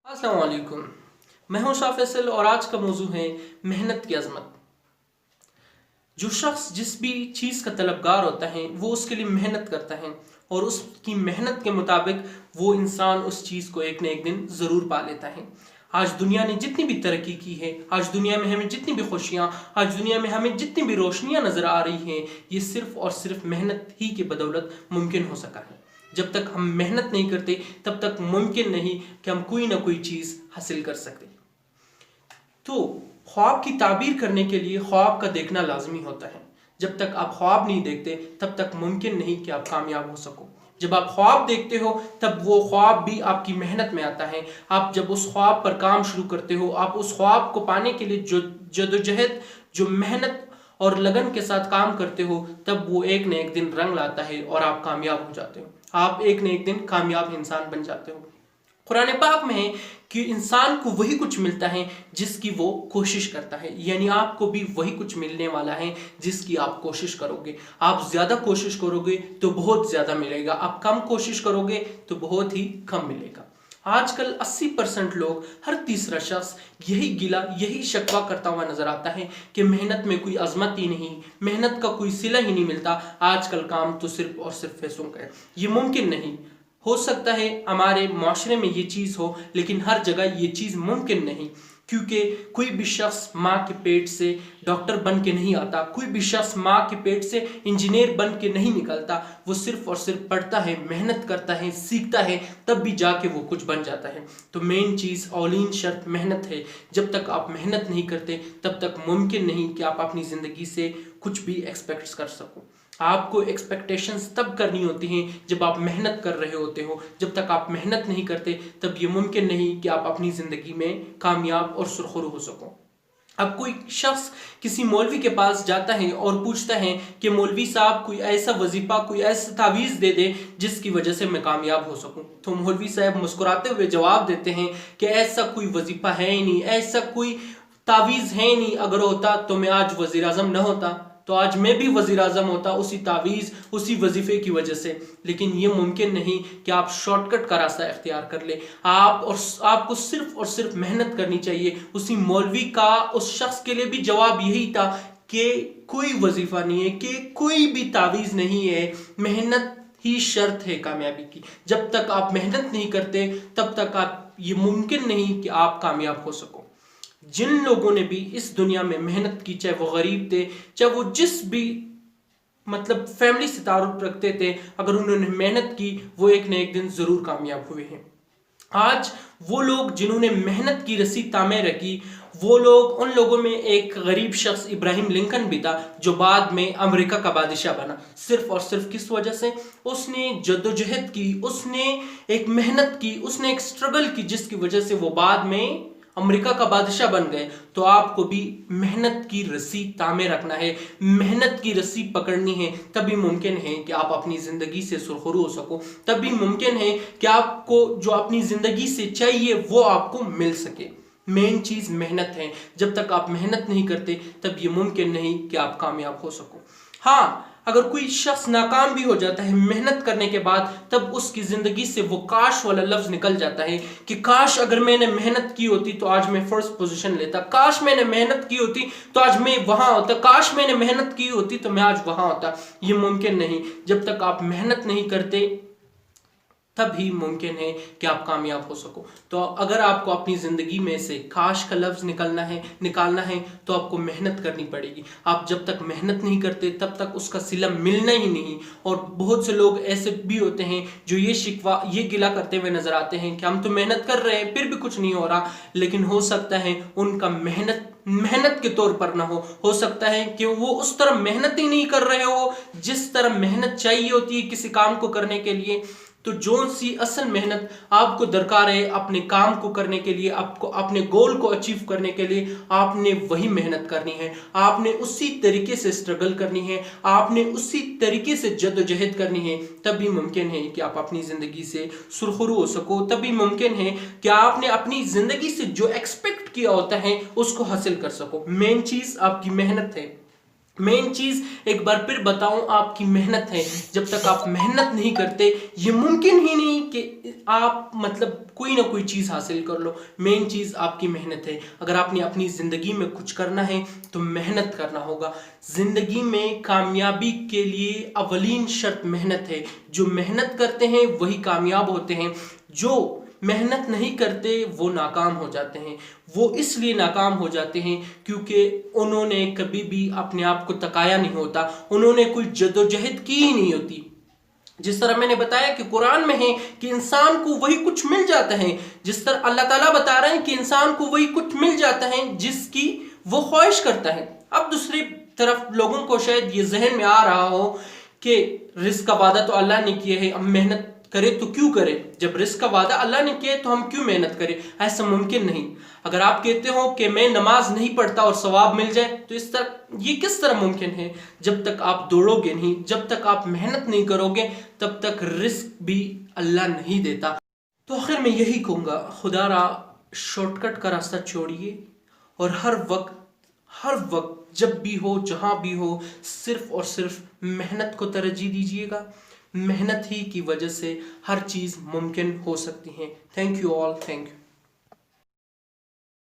अस्सलाम वालेकुम। मैं हूं शाह फैसल और आज का मौजू है मेहनत की अजमत। जो शख्स जिस भी चीज़ का तलबगार होता है वो उसके लिए मेहनत करता है और उसकी मेहनत के मुताबिक वो इंसान उस चीज़ को एक न एक दिन ज़रूर पा लेता है। आज दुनिया ने जितनी भी तरक्की की है, आज दुनिया में हमें जितनी भी खुशियाँ, आज दुनिया में हमें जितनी भी रोशनियाँ नज़र आ रही हैं, ये सिर्फ़ और सिर्फ मेहनत ही की बदौलत मुमकिन हो सका है। जब तक हम मेहनत नहीं करते तब तक मुमकिन नहीं कि हम कोई ना कोई चीज़ हासिल कर सकते। तो ख्वाब की ताबीर करने के लिए ख्वाब का देखना लाजमी होता है। जब तक आप ख्वाब नहीं देखते तब तक मुमकिन नहीं कि आप कामयाब हो सको। जब आप ख्वाब देखते हो तब वो ख्वाब भी आपकी मेहनत में आता है। आप जब उस ख्वाब पर काम शुरू करते हो, आप उस ख्वाब को पाने के लिए जो जदोजहद, जो मेहनत और लगन के साथ काम करते हो, तब वो एक न एक दिन रंग लाता है और आप कामयाब हो जाते हो। आप एक न एक दिन कामयाब इंसान बन जाते हो। कुरान पाक में है कि इंसान को वही कुछ मिलता है जिसकी वो कोशिश करता है, यानी आपको भी वही कुछ मिलने वाला है जिसकी आप कोशिश करोगे। आप ज्यादा कोशिश करोगे तो बहुत ज्यादा मिलेगा, आप कम कोशिश करोगे तो बहुत ही कम मिलेगा। आजकल 80% लोग, हर तीसरा शख्स यही गिला, यही शकवा करता हुआ नजर आता है कि मेहनत में कोई अजमत ही नहीं, मेहनत का कोई सिला ही नहीं मिलता। आजकल काम तो सिर्फ और सिर्फ पैसों का है। ये मुमकिन नहीं हो सकता है, हमारे माशरे में ये चीज़ हो, लेकिन हर जगह ये चीज़ मुमकिन नहीं, क्योंकि कोई भी शख्स माँ के पेट से डॉक्टर बन के नहीं आता, कोई भी शख्स माँ के पेट से इंजीनियर बन के नहीं निकलता। वो सिर्फ और सिर्फ पढ़ता है, मेहनत करता है, सीखता है, तब भी जाके वो कुछ बन जाता है। तो मेन चीज़, औलीन शर्त मेहनत है। जब तक आप मेहनत नहीं करते तब तक मुमकिन नहीं कि आप अपनी ज़िंदगी से कुछ भी एक्सपेक्ट कर सको। आपको एक्सपेक्टेशंस तब करनी होती हैं जब आप मेहनत कर रहे होते हो। जब तक आप मेहनत नहीं करते तब ये मुमकिन नहीं कि आप अपनी ज़िंदगी में कामयाब और सुरखरू हो सको। अब कोई शख्स किसी मौलवी के पास जाता है और पूछता है कि मौलवी साहब कोई ऐसा वजीफा, कोई ऐसा तावीज़ दे दे जिसकी वजह से मैं कामयाब हो सकूं। तो मौलवी साहब मुस्कुराते हुए जवाब देते हैं कि ऐसा कोई वजीफा है ही नहीं, ऐसा कोई तावीज़ है नहीं, अगर होता तो मैं आज वज़ीर आज़म न होता, तो आज मैं भी वज़ीर आज़म होता उसी तावीज़, उसी वजीफे की वजह से। लेकिन ये मुमकिन नहीं कि आप शॉर्टकट का रास्ता इख्तियार कर ले। आपको सिर्फ और सिर्फ मेहनत करनी चाहिए। उसी मौलवी का उस शख्स के लिए भी जवाब यही था कि कोई वजीफा नहीं है, कि कोई भी तावीज़ नहीं है, मेहनत ही शर्त है कामयाबी की। जब तक आप मेहनत नहीं करते तब तक ये मुमकिन नहीं कि आप कामयाब हो सको। जिन लोगों ने भी इस दुनिया में मेहनत की, चाहे वो गरीब थे, चाहे वो जिस भी फैमिली से ताल्लुक़ रखते थे, अगर उन्होंने मेहनत की वो एक न एक दिन ज़रूर कामयाब हुए हैं। आज वो लोग जिन्होंने मेहनत की रस्सी तामे रखी, वो लोग, उन लोगों में एक गरीब शख्स इब्राहिम लिंकन भी था जो बाद में अमेरिका का बादशाह बना। सिर्फ और सिर्फ किस वजह से? उसने जद्दोजहद की, उसने एक मेहनत की, उसने एक स्ट्रगल की, जिसकी वजह से वो बाद में अमेरिका का बादशाह बन गए। तो आपको भी मेहनत की रस्सी तामे रखना है, मेहनत की रस्सी पकड़नी है, तभी मुमकिन है कि आप अपनी ज़िंदगी से सुरखरू हो सको। तभी मुमकिन है कि आपको जो अपनी ज़िंदगी से चाहिए वो आपको मिल सके। मेन चीज़ मेहनत है। जब तक आप मेहनत नहीं करते तब ये मुमकिन नहीं कि आप कामयाब हो सको। हाँ, अगर कोई शख्स नाकाम भी हो जाता है मेहनत करने के बाद, तब उसकी ज़िंदगी से वो काश वाला लफ्ज़ निकल जाता है कि काश अगर मैंने मेहनत की होती तो आज मैं फर्स्ट पोजीशन लेता, काश मैंने मेहनत की होती तो आज मैं वहाँ होता, काश मैंने मेहनत की होती तो मैं आज वहाँ होता। ये मुमकिन नहीं। जब तक आप मेहनत नहीं करते तभी मुमकिन है कि आप कामयाब हो सको। तो अगर आपको अपनी ज़िंदगी में से काश का लफ्ज़ निकालना है तो आपको मेहनत करनी पड़ेगी। आप जब तक मेहनत नहीं करते तब तक उसका सिला मिलना ही नहीं। और बहुत से लोग ऐसे भी होते हैं जो ये गिला करते हुए नज़र आते हैं कि हम तो मेहनत कर रहे हैं फिर भी कुछ नहीं हो रहा। लेकिन हो सकता है उनका मेहनत के तौर पर ना हो सकता है कि वो उस तरह मेहनत ही नहीं कर रहे हो जिस तरह मेहनत चाहिए होती है किसी काम को करने के लिए। तो जो सी असल मेहनत आपको दरकार है अपने काम को करने के लिए, आपको अपने गोल को अचीव करने के लिए, आपने वही मेहनत करनी है। आपने उसी तरीके से स्ट्रगल करनी है, आपने उसी तरीके से जद्दोजहद करनी है। तभी मुमकिन है कि आप अपनी ज़िंदगी से सुरखरू हो सको। तभी मुमकिन है कि आपने अपनी ज़िंदगी से जो एक्सपेक्ट किया होता है उसको हासिल कर सको। मेन चीज़ आपकी मेहनत है। मेन चीज एक बार फिर बताऊं, आपकी मेहनत है। जब तक आप मेहनत नहीं करते ये मुमकिन ही नहीं कि आप मतलब कोई ना कोई चीज हासिल कर लो। मेन चीज आपकी मेहनत है। अगर आपने अपनी जिंदगी में कुछ करना है तो मेहनत करना होगा। जिंदगी में कामयाबी के लिए अवलीन शर्त मेहनत है। जो मेहनत करते हैं वही कामयाब होते हैं, जो मेहनत नहीं करते वो नाकाम हो जाते हैं। वो इसलिए नाकाम हो जाते हैं क्योंकि उन्होंने कभी भी अपने आप को तकाया नहीं होता, उन्होंने कोई जदोजहद की ही नहीं होती। जिस तरह मैंने बताया कि कुरान में है कि इंसान को वही कुछ मिल जाता है, जिस तरह अल्लाह ताला बता रहे हैं कि इंसान को वही कुछ मिल जाता है जिसकी वो ख्वाहिश करता है। अब दूसरी तरफ लोगों को शायद ये जहन में आ रहा हो कि रिस्क का वादा तो अल्लाह ने किया है, हम मेहनत करे तो क्यों करे? जब रिस्क का वादा अल्लाह ने किया तो हम क्यों मेहनत करें? ऐसा मुमकिन नहीं। अगर आप कहते हो कि मैं नमाज नहीं पढ़ता और सवाब मिल जाए, तो इस तरह ये किस तरह मुमकिन है? जब तक आप दौड़ोगे नहीं, जब तक आप मेहनत नहीं करोगे, तब तक रिस्क भी अल्लाह नहीं देता। तो आखिर में यही कहूँगा, खुदारा शॉर्टकट का रास्ता छोड़िए और हर वक्त जब भी हो जहां भी हो सिर्फ और सिर्फ मेहनत को तरजीह दीजिएगा। मेहनत ही की वजह से हर चीज़ मुमकिन हो सकती है। Thank you all, thank you.